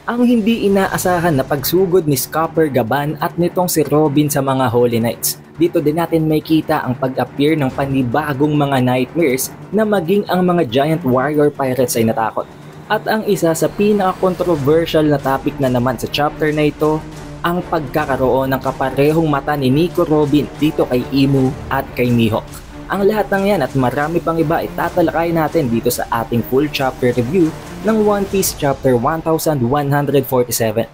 Ang hindi inaasahan na pagsugod ni Scupper Gaban at nitong si Robin sa mga Holy Knights. Dito din natin may kita ang pag-appear ng panibagong mga Nightmares na maging ang mga Giant Warrior Pirates ay natakot. At ang isa sa pinaka-controversial na topic na naman sa chapter na ito, ang pagkakaroon ng kaparehong mata ni Nico Robin dito kay Imu at kay Mihawk. Ang lahat ng yan at marami pang iba ay tatalakayin natin dito sa ating full chapter review ng One Piece Chapter 1147.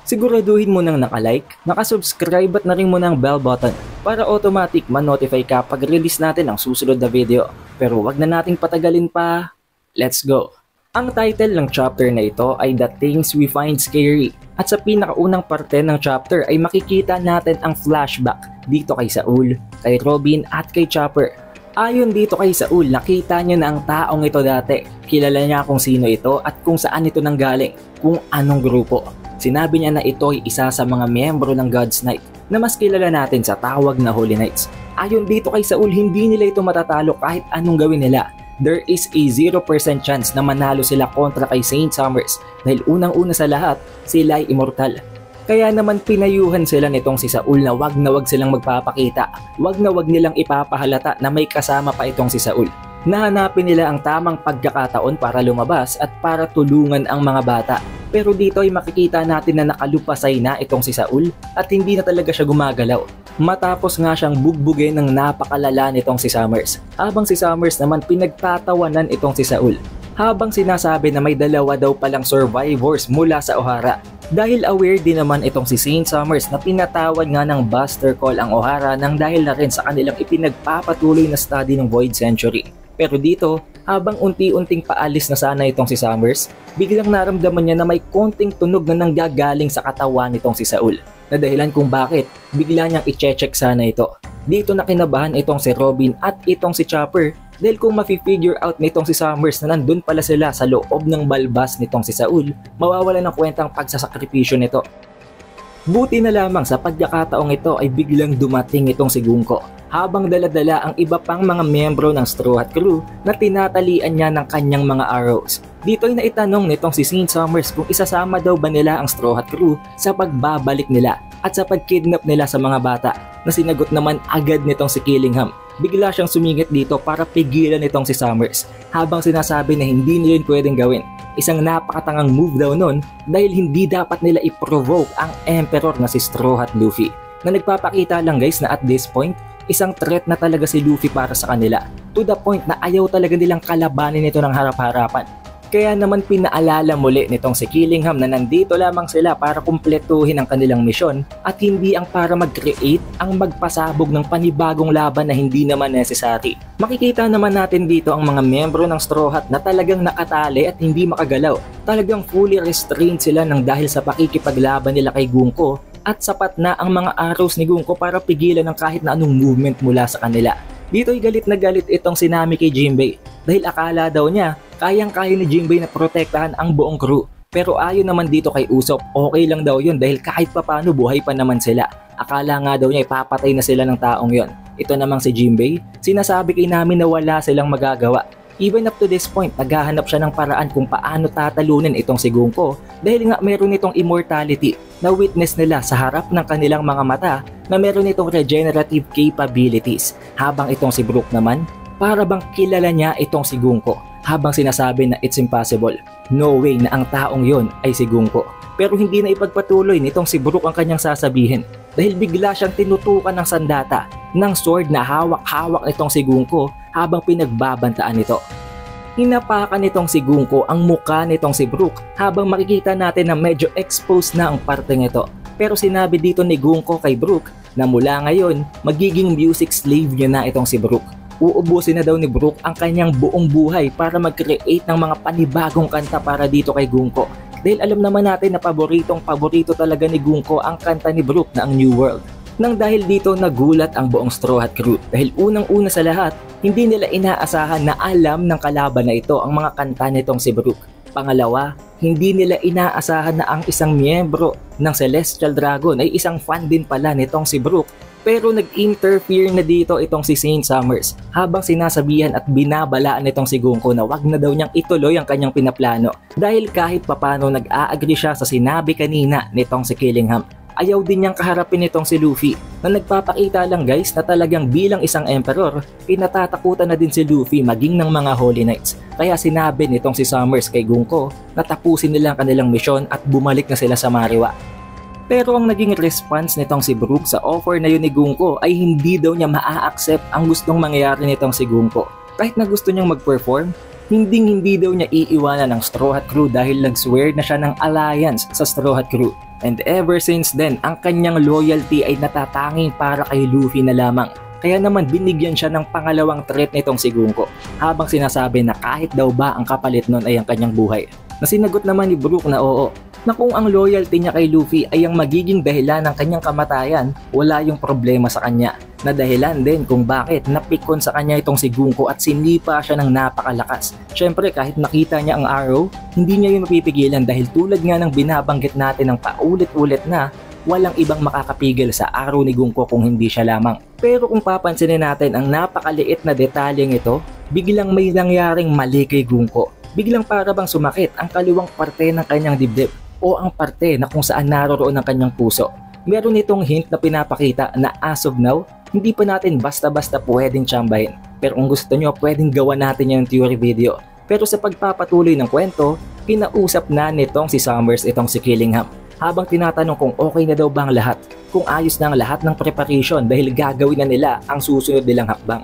Siguraduhin mo nang nakalike, nakasubscribe at na rin mo ng bell button para automatic ma-notify ka pag release natin ang susunod na video. Pero wag na nating patagalin pa, let's go! Ang title ng chapter na ito ay The Things We Find Scary at sa pinakaunang parte ng chapter ay makikita natin ang flashback dito kay Saul, kay Robin at kay Chopper. Ayon dito kay Saul, nakita niya na ang taong ito dati. Kilala niya kung sino ito at kung saan ito nanggaling, kung anong grupo. Sinabi niya na ito ay isa sa mga miyembro ng God's Knight na mas kilala natin sa tawag na Holy Knights. Ayon dito kay Saul, hindi nila ito matatalo kahit anong gawin nila. There is a 0% chance na manalo sila kontra kay Saint Summers dahil unang-una sa lahat, sila ay immortal. Kaya naman pinayuhan sila nitong si Saul na wag silang magpapakita, wag nilang ipapahalata na may kasama pa itong si Saul. Nahanapin nila ang tamang pagkakataon para lumabas at para tulungan ang mga bata. Pero dito ay makikita natin na nakalupasay na itong si Saul at hindi na talaga siya gumagalaw. Matapos nga siyang bugbugin ng napakalala nitong si Summers. Habang si Summers naman pinagtatawanan itong si Saul. Habang sinasabi na may dalawa daw palang survivors mula sa Ohara. Dahil aware din naman itong si Saint Summers na pinatawad nga ng Buster Call ang Ohara nang dahil na rin sa kanilang ipinagpapatuloy na study ng Void Century. Pero dito, habang unti-unting paalis na sana itong si Summers, biglang naramdaman niya na may konting tunog na nanggagaling sa katawan nitong si Saul. Na dahilan kung bakit bigla niyang i-check sana ito. Dito na kinabahan itong si Robin at itong si Chopper dahil kung ma-figure out nitong si Summers na nandun pala sila sa loob ng balbas nitong si Saul, mawawala ng kwentang pagsasakripisyo nito. Buti na lamang sa pagkakataong ito ay biglang dumating itong si Gunko habang daladala ang iba pang mga miyembro ng Straw Hat Crew na tinatalian niya ng kanyang mga arrows. Dito ay naitanong nitong si Saint Summers kung isasama daw ba nila ang Straw Hat Crew sa pagbabalik nila at sa pagkidnap nila sa mga bata na sinagot naman agad nitong si Killingham. Bigla siyang sumingit dito para pigilan nitong si Summers habang sinasabi na hindi nila yun pwedeng gawin. Isang napakatangang move daw nun dahil hindi dapat nila i-provoke ang Emperor na si Straw Hat Luffy na nagpapakita lang guys na at this point isang threat na talaga si Luffy para sa kanila to the point na ayaw talaga nilang kalabanin ito ng harap-harapan. Kaya naman pinaalala muli nitong si Killingham na nandito lamang sila para kumpletuhin ang kanilang misyon at hindi ang para mag-create ang magpasabog ng panibagong laban na hindi naman necessary. Makikita naman natin dito ang mga miyembro ng Straw Hat na talagang nakatali at hindi makagalaw. Talagang fully restrained sila ng dahil sa pakikipaglaban nila kay Gunko at sapat na ang mga arrows ni Gunko para pigilan ng kahit na anong movement mula sa kanila. Dito'y galit na galit itong si Nami kay Jinbei dahil akala daw niya kayang-kaya ni Jinbei na protektahan ang buong crew. Pero ayon naman dito kay Usopp, okay lang daw yun dahil kahit papano buhay pa naman sila. Akala nga daw niya ipapatay na sila ng taong yon. Ito namang si Jinbei, sinasabi kay Nami na wala silang magagawa. Even up to this point, naghahanap siya ng paraan kung paano tatalunin itong si Gunko dahil nga meron itong immortality na witness nila sa harap ng kanilang mga mata na meron itong regenerative capabilities. Habang itong si Brook naman, para bang kilala niya itong si Gunko habang sinasabi na it's impossible. No way na ang taong yon ay si Gunko. Pero hindi na ipagpatuloy nitong si Brook ang kanyang sasabihin dahil bigla siyang tinutukan ng sandata ng sword na hawak-hawak nitong si Gunko habang pinagbabantaan ito. Hinapakan nitong si Gunko ang muka nitong si Brook habang makikita natin na medyo exposed na ang parteng ito. Pero sinabi dito ni Gunko kay Brook na mula ngayon magiging music slave niya na itong si Brook. Uubusin na daw ni Brook ang kanyang buong buhay para mag-create ng mga panibagong kanta para dito kay Gunko. Dahil alam naman natin na paborito talaga ni Gunko ang kanta ni Brook na ang New World. Nang dahil dito nagulat ang buong Straw Hat Crew dahil unang-una sa lahat, hindi nila inaasahan na alam ng kalaban na ito ang mga kanta nitong si Brook. Pangalawa, hindi nila inaasahan na ang isang miyembro ng Celestial Dragon ay isang fan din pala nitong si Brook Pero nag-interfere na dito itong si Saint Summers habang sinasabihan at binabalaan nitong si Gunko na wag na daw niyang ituloy ang kanyang pinaplano dahil kahit papano nag-a-agree siya sa sinabi kanina nitong si Killingham. Ayaw din niyang kaharapin nitong si Luffy na nagpapakita lang guys na talagang bilang isang emperor, pinatatakutan na din si Luffy maging ng mga Holy Knights. Kaya sinabi nitong si Summers kay Gunko na tapusin nila ang kanilang misyon at bumalik na sila sa Mariwa. Pero ang naging response nitong si Brook sa offer na yun ni Gunko ay hindi daw niya maa-accept ang gustong mangyayari nitong si Gunko. Kahit na gusto niyang mag-perform, hindi daw niya iiwanan ng Straw Hat Crew dahil nag-swear na siya ng alliance sa Straw Hat Crew. And ever since then, ang kanyang loyalty ay natatanging para kay Luffy na lamang. Kaya naman binigyan siya ng pangalawang threat nitong si Gunko habang sinasabi na kahit daw ba ang kapalit nun ay ang kanyang buhay. Na sinagot naman ni Brook na oo, na kung ang loyalty niya kay Luffy ay ang magiging dahilan ng kanyang kamatayan, wala yung problema sa kanya. Na dahilan din kung bakit napikon sa kanya itong si Gunko at sinipa siya ng napakalakas. Syempre kahit nakita niya ang arrow, hindi niya yun mapipigilan dahil tulad nga ng binabanggit natin ng paulit-ulit na walang ibang makakapigil sa arrow ni Gunko kung hindi siya lamang. Pero kung papansinin natin ang napakaliit na detalyeng ito, biglang may nangyaring mali kay Gunko. Biglang para bang sumakit ang kaliwang parte ng kanyang dibdib o ang parte na kung saan naroroon ang kanyang puso. Meron itong hint na pinapakita na as of now, hindi pa natin basta-basta pwedeng tsambahin. Pero kung gusto nyo, pwedeng gawa natin yung theory video. Pero sa pagpapatuloy ng kwento, kinausap na nitong si Summers itong si Killingham. Habang tinatanong kung okay na daw ba ang lahat, kung ayos na ang lahat ng preparation dahil gagawin na nila ang susunod nilang hakbang.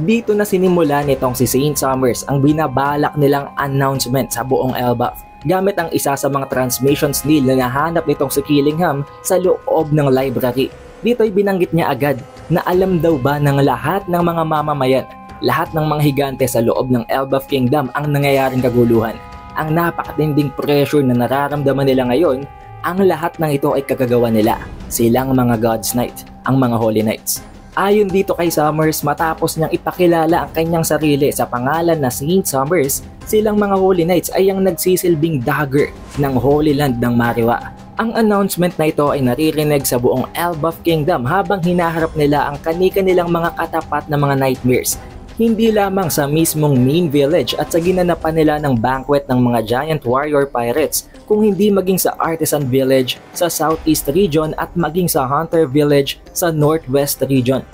Dito na sinimula nitong si Saint Summers ang binabalak nilang announcement sa buong Elbaf gamit ang isa sa mga transmissions deal na nahanap nitong si Killingham sa loob ng library. Dito ay binanggit niya agad na alam daw ba ng lahat ng mga mamamayan, lahat ng mga higante sa loob ng Elbaf Kingdom ang nangyayaring kaguluhan. Ang napakatinding pressure na nararamdaman nila ngayon, ang lahat ng ito ay kagagawa nila. Silang mga God's Knight, ang mga Holy Knights. Ayon dito kay Summers, matapos niyang ipakilala ang kanyang sarili sa pangalan na Saint Summers, silang mga Holy Knights ay ang nagsisilbing dagger ng Holy Land ng Mariwa. Ang announcement na ito ay naririnig sa buong Elbaf Kingdom habang hinaharap nila ang kani-kanilang mga katapat na mga nightmares. Hindi lamang sa mismong main village at sa ginanapan nila ng banquet ng mga giant warrior pirates, kung hindi maging sa artisan village sa southeast region at maging sa hunter village sa northwest region.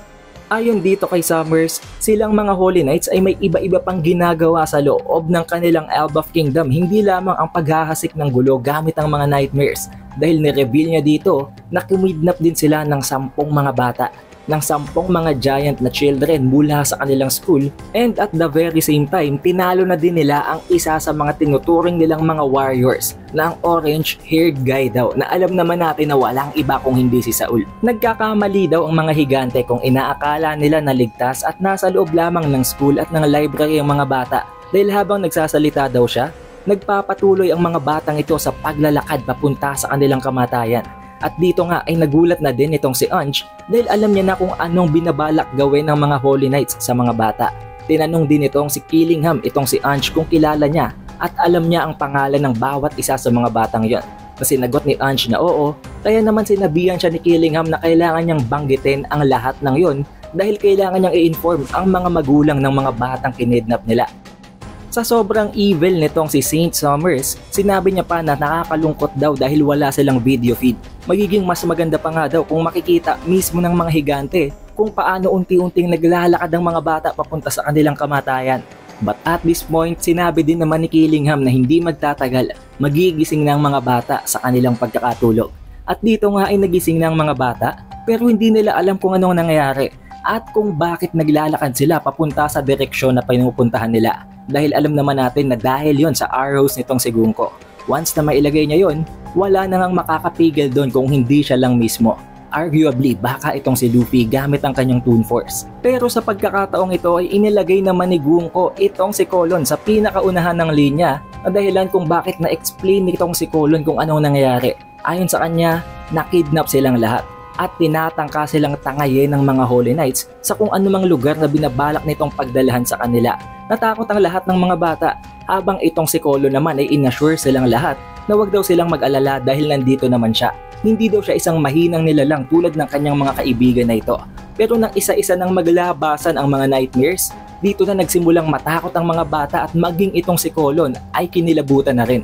Ayon dito kay Summers, silang mga Holy Knights ay may iba-iba pang ginagawa sa loob ng kanilang Elbaf Kingdom, hindi lamang ang paghahasik ng gulo gamit ang mga nightmares, dahil ni-reveal niya dito na kumidnap din sila ng 10 mga bata, ng 10 mga giant na children mula sa kanilang school, and at the very same time, tinalo na din nila ang isa sa mga tinuturing nilang mga warriors na ang orange-haired guy daw na alam naman natin na walang iba kung hindi si Saul. Nagkakamali daw ang mga higante kung inaakala nila na ligtas at nasa loob lamang ng school at ng library ang mga bata, dahil habang nagsasalita daw siya, nagpapatuloy ang mga batang ito sa paglalakad papunta sa kanilang kamatayan. At dito nga ay nagulat na din itong si Ange dahil alam niya na kung anong binabalak gawin ng mga Holy Knights sa mga bata. Tinanong din itong si Killingham itong si Ange kung kilala niya at alam niya ang pangalan ng bawat isa sa mga batang yon. Na sinagot ni Ange na oo, kaya naman sinabihan siya ni Killingham na kailangan niyang banggitin ang lahat ng yon dahil kailangan niyang i-inform ang mga magulang ng mga batang kinidnap nila. Sa sobrang evil nitong si Saint Summers, sinabi niya pa na nakakalungkot daw dahil wala silang video feed. Magiging mas maganda pa nga daw kung makikita mismo ng mga higante kung paano unti-unting naglalakad ang mga bata papunta sa kanilang kamatayan. But at this point, sinabi din naman ni Killingham na hindi magtatagal, magigising ng mga bata sa kanilang pagkakatulog. At dito nga ay nagising ng mga bata pero hindi nila alam kung anong nangyayari at kung bakit naglalakad sila papunta sa direksyon na pinupuntahan nila. Dahil alam naman natin na dahil yon sa arrows nitong si Gunko. Once na mailagay niya yon, wala na ngang makakapigil doon kung hindi siya lang mismo. Arguably, baka itong si Luffy gamit ang kanyang Toon Force. Pero sa pagkakataong ito ay inilagay naman ni Gunko itong si Colon sa pinakaunahan ng linya na dahilan kung bakit na-explain nitong si Colon kung anong nangyayari. Ayon sa kanya, nakidnap silang lahat at tinatangka silang tangayin ng mga Holy Knights sa kung anumang lugar na binabalak nitong pagdalahan sa kanila. Natakot ang lahat ng mga bata habang itong si Colon naman ay inassure silang lahat na wag daw silang mag-alala dahil nandito naman siya. Hindi daw siya isang mahinang nilalang tulad ng kanyang mga kaibigan na ito. Pero nang isa-isa nang maglabasan ang mga nightmares, dito na nagsimulang matakot ang mga bata at maging itong si Colon ay kinilabutan na rin.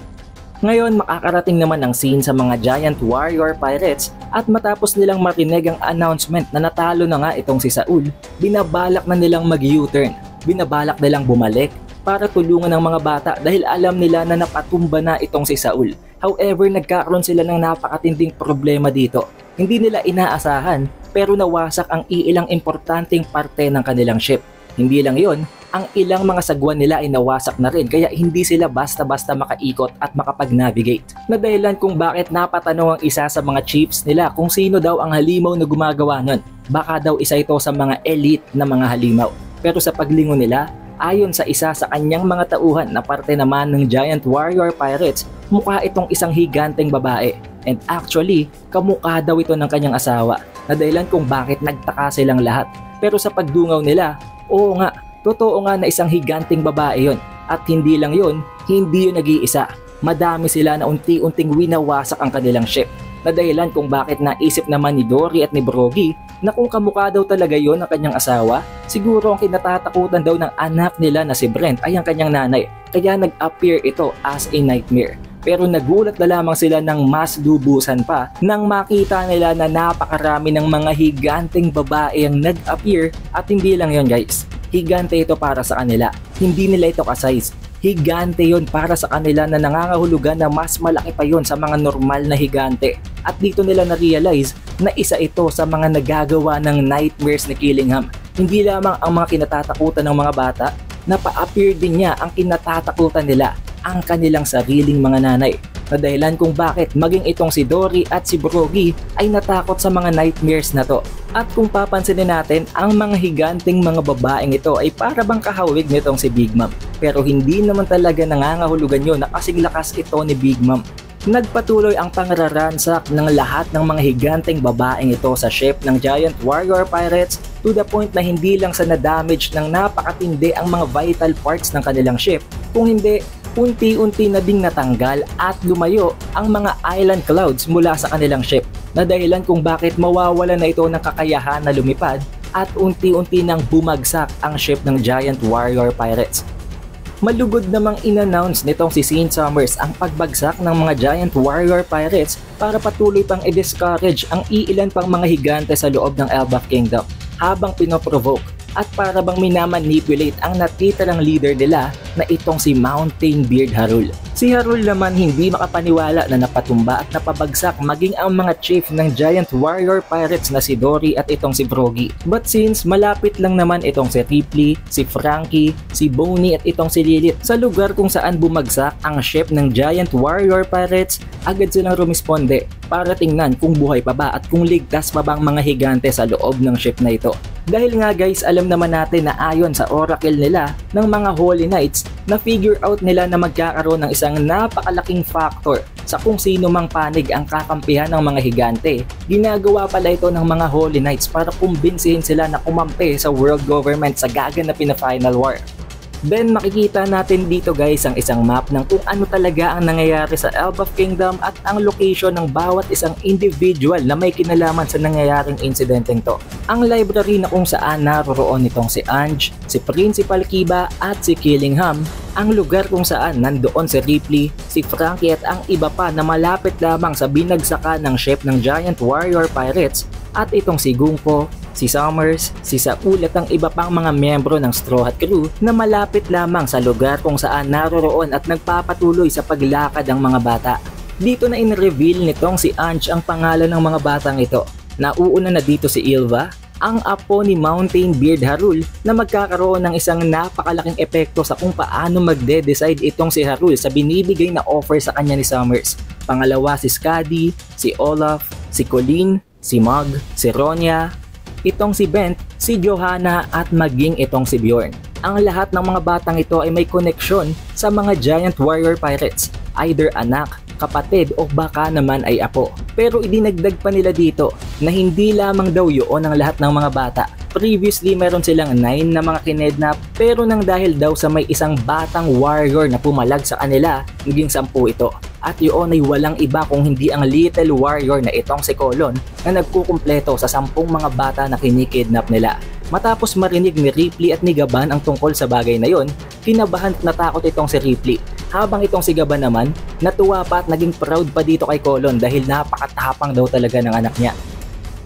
Ngayon makakarating naman ang scene sa mga Giant Warrior Pirates at matapos nilang marinig ang announcement na natalo na nga itong si Saul, binabalak na nilang mag-U-turn, binabalak nilang bumalik para tulungan ng mga bata dahil alam nila na napatumba na itong si Saul. However, nagkakaroon sila ng napakatinding problema dito. Hindi nila inaasahan pero nawasak ang iilang importanteng parte ng kanilang ship. Hindi lang yon, ang ilang mga sagwan nila ay nawasak na rin kaya hindi sila basta-basta makaikot at makapag-navigate. Na dahilan kung bakit napatanong ang isa sa mga chiefs nila kung sino daw ang halimaw na gumagawa nun. Baka daw isa ito sa mga elite na mga halimaw. Pero sa paglingon nila, ayon sa isa sa kanyang mga tauhan na parte naman ng Giant Warrior Pirates, mukha itong isang higanteng babae. And actually, kamukha daw ito ng kanyang asawa, na dahilan kung bakit nagtaka silang lahat. Pero sa pagdungaw nila, oo nga, totoo nga na isang higanteng babae yon. At hindi lang yon, hindi yun nag-iisa. Madami sila na unti-unting winawasak ang kanilang ship. Na dahilan kung bakit naisip naman ni Dory at ni Brogy na kung kamukha daw talaga yon ng kanyang asawa, siguro ang kinatatakutan daw ng anak nila na si Brent ay ang kanyang nanay. Kaya nag-appear ito as a nightmare. Pero nagulat na lamang sila ng mas lubusan pa nang makita nila na napakarami ng mga higanteng babae ang nag-appear at hindi lang yon guys. Higante ito para sa kanila. Hindi nila ito ka-size. Higante yon para sa kanila na nangangahulugan na mas malaki pa yon sa mga normal na higante. At dito nila na-realize na isa ito sa mga nagagawa ng nightmares ni Killingham. Hindi lamang ang mga kinatatakutan ng mga bata, napa-appear din niya ang kinatatakutan nila, ang kanilang sariling mga nanay. Na dahilan kung bakit maging itong si Dory at si Brogy ay natakot sa mga nightmares na to. At kung papansinin natin, ang mga higanteng mga babaeng ito ay para bang kahawig nitong si Big Mom. Pero hindi naman talaga nangangahulugan yun na kasing lakas ito ni Big Mom. Nagpatuloy ang pangraransak ng lahat ng mga higanteng babaeng ito sa ship ng Giant Warrior Pirates to the point na hindi lang sa na-damage ng napakatindi ang mga vital parts ng kanilang ship, kung hindi unti-unti na ding natanggal at lumayo ang mga island clouds mula sa kanilang ship, na dahilan kung bakit mawawala na ito ng kakayahan na lumipad at unti-unti nang bumagsak ang ship ng Giant Warrior Pirates. Malugod namang in-announce nitong si Saint Summers ang pagbagsak ng mga Giant Warrior Pirates para patuloy pang i-discourage ang iilan pang mga higante sa loob ng Elbaf Kingdom habang pinoprovoke at para bang minamanipulate ang natitirang leader nila na itong si Mountain Beard Harul. Si Harul naman hindi makapaniwala na napatumba at napabagsak maging ang mga chief ng Giant Warrior Pirates na si Dory at itong si Brogy. But since malapit lang naman itong si Ripley, si Frankie, si Bonnie at itong si Lilith sa lugar kung saan bumagsak ang ship ng Giant Warrior Pirates, agad silang rumisponde para tingnan kung buhay pa ba at kung ligtas pa bang mga higante sa loob ng ship na ito. Dahil nga guys, alam naman natin na ayon sa oracle nila ng mga Holy Knights, na figure out nila na magkakaroon ng isang napakalaking factor sa kung sino mang panig ang kakampihan ng mga higante. Ginagawa pala ito ng mga Holy Knights para kumbinsihin sila na kumampi sa world government sa gaganapin na Final War. Then makikita natin dito guys ang isang map ng kung ano talaga ang nangyayari sa Elbaf Kingdom at ang location ng bawat isang individual na may kinalaman sa nangyayaring insidenteng to. Ang library na kung saan naroroon nitong si Ange, si Principal Kiba at si Killingham, ang lugar kung saan nandoon si Ripley, si Frankie at ang iba pa na malapit lamang sa binagsakan ng ship ng Giant Warrior Pirates, at itong si Gunko, si Summers, si Saul at ang iba pang mga miyembro ng Straw Hat Crew na malapit lamang sa lugar kung saan naroroon at nagpapatuloy sa paglakad ang mga bata. Dito na in-reveal nitong si Ange ang pangalan ng mga batang ito. Nauuna na dito si Ilva, ang apo ni Mountain Beard Harul, na magkakaroon ng isang napakalaking epekto sa kung paano magde-decide itong si Harul sa binibigay na offer sa kanya ni Summers. Pangalawa si Skadi, si Olaf, si Colleen, si Mug, si Ronya, itong si Bent, si Johanna at maging itong si Bjorn. Ang lahat ng mga batang ito ay may koneksyon sa mga Giant Warrior Pirates, either anak, kapatid o baka naman ay apo. Pero idinagdag pa nila dito na hindi lamang daw yun ang lahat ng mga bata. previously meron silang 9 na mga kinednap, pero nang dahil daw sa may isang batang warrior na pumalag sa kanila, naging 10 ito. At yun ay walang iba kung hindi ang little warrior na itong si Colon na nagkukumpleto sa 10 mga bata na kinikidnap nila. Matapos marinig ni Ripley at ni Gaban ang tungkol sa bagay na yon, kinabahan at natakot itong si Ripley. Habang itong si Gaban naman, natuwa pa at naging proud pa dito kay Colon dahil napakatapang daw talaga ng anak niya.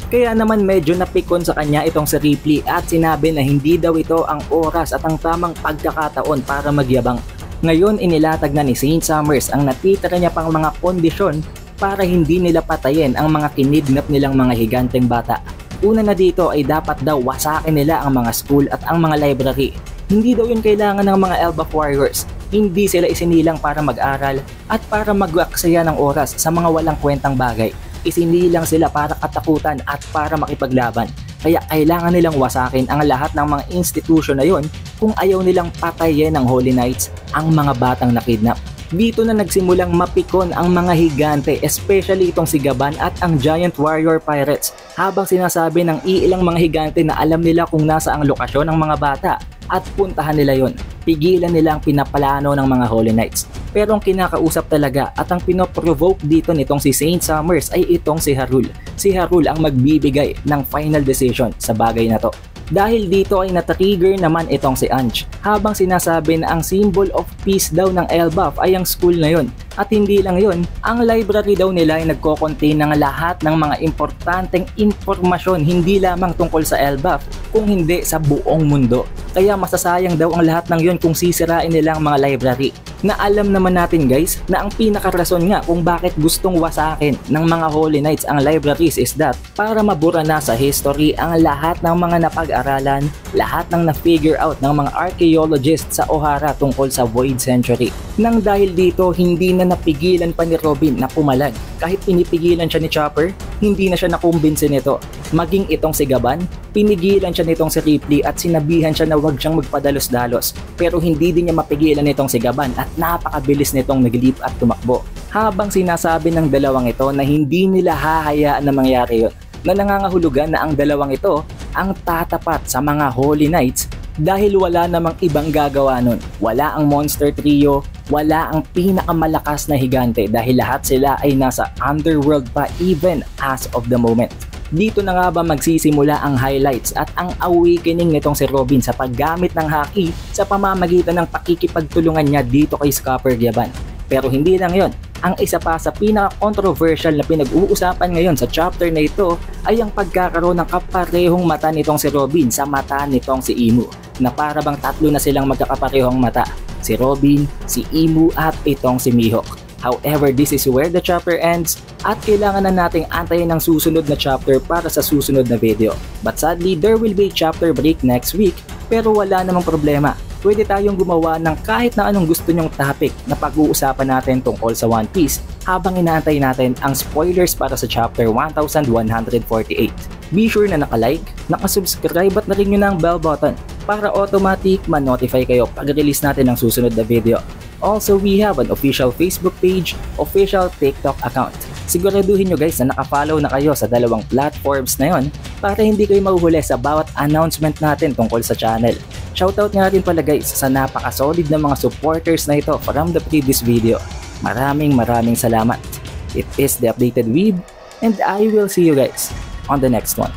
Kaya naman medyo napikon sa kanya itong si Ripley at sinabi na hindi daw ito ang oras at ang tamang pagkakataon para magyabang. Ngayon inilatag na ni Saint Summers ang natitira niya pang mga kondisyon para hindi nila patayin ang mga kinidnap nilang mga higanteng bata. Una na dito ay dapat daw wasakin nila ang mga school at ang mga library. Hindi daw yun kailangan ng mga Elbaf Warriors. Hindi sila isinilang para mag-aral at para mag-aksaya ng oras sa mga walang kwentang bagay. Isinilang sila para katakutan at para makipaglaban. Kaya kailangan nilang wasakin ang lahat ng mga institusyon na yon kung ayaw nilang patayin ng Holy Knights ang mga batang nakidnap. Dito na nagsimulang mapikon ang mga higante, especially itong si Gaban at ang Giant Warrior Pirates, habang sinasabi ng iilang mga higante na alam nila kung nasa ang lokasyon ng mga bata at puntahan nila yon. Pigilan nila ang pinaplano ng mga Holy Knights. Pero ang kinakausap talaga at ang pinoprovoke dito nitong si Saint Summers ay itong si Harul. Si Harul ang magbibigay ng final decision sa bagay na to. Dahil dito ay natrigger naman itong si Ange, habang sinasabi na ang symbol of peace daw ng Elbaf ay ang school na yon. At hindi lang yon, ang library daw nila ay nagko-contain ng lahat ng mga importanteng impormasyon hindi lamang tungkol sa Elbaf, kung hindi sa buong mundo. Kaya masasayang daw ang lahat ng yon kung sisirain nila ang mga library. Na alam naman natin guys na ang pinakarason nga kung bakit gustong wasakin ng mga Holy Knights ang libraries is that para mabura na sa history ang lahat ng mga napag-aralan, lahat ng na-figure out ng mga archaeologists sa Ohara tungkol sa Void Century. Nang dahil dito hindi na napigilan pa ni Robin na pumalag. Kahit pinipigilan siya ni Chopper, hindi na siya nakumbinsi nito. Maging itong si Gaban, pinigilan siya nitong si Ripley at sinabihan siya na huwag siyang magpadalos-dalos. Pero hindi din niya mapigilan nitong si Gaban at napakabilis nitong nag-leap at tumakbo. Habang sinasabi ng dalawang ito na hindi nila hahayaan na mangyari yun, na nangangahulugan na ang dalawang ito ang tatapat sa mga Holy Knights dahil wala namang ibang gagawa nun. Wala ang Monster Trio, wala ang pinakamalakas na higante dahil lahat sila ay nasa underworld pa even as of the moment. Dito na nga ba magsisimula ang highlights at ang awakening nitong si Robin sa paggamit ng haki sa pamamagitan ng pakikipagtulungan niya dito kay Scupper Gaban. Pero hindi lang yon. Ang isa pa sa pinaka-controversial na pinag-uusapan ngayon sa chapter na ito ay ang pagkakaroon ng kaparehong mata nitong si Robin sa mata nitong si Imu, na para bang tatlo na silang magkakaparehong mata, si Robin, si Imu at itong si Mihawk. However, this is where the chapter ends at kailangan na nating antayin ang susunod na chapter para sa susunod na video. But sadly, there will be a chapter break next week, pero wala namang problema. Pwede tayong gumawa ng kahit na anong gusto nyong topic na pag-uusapan natin tungkol sa One Piece habang inaantay natin ang spoilers para sa chapter 1148. Be sure na naka-like, naka-subscribe at na-ring nyo na ang bell button para automatic ma-notify kayo pag release natin ang susunod na video. Also, we have an official Facebook page, official TikTok account. Siguraduhin nyo guys na naka-follow na kayo sa dalawang platforms na yon para hindi kayo mahuhuli sa bawat announcement natin tungkol sa channel. Shoutout nga rin pala guys sa napaka-solid na mga supporters na ito from the previous video. Maraming salamat. It is The Updated Weeb and I will see you guys on the next one.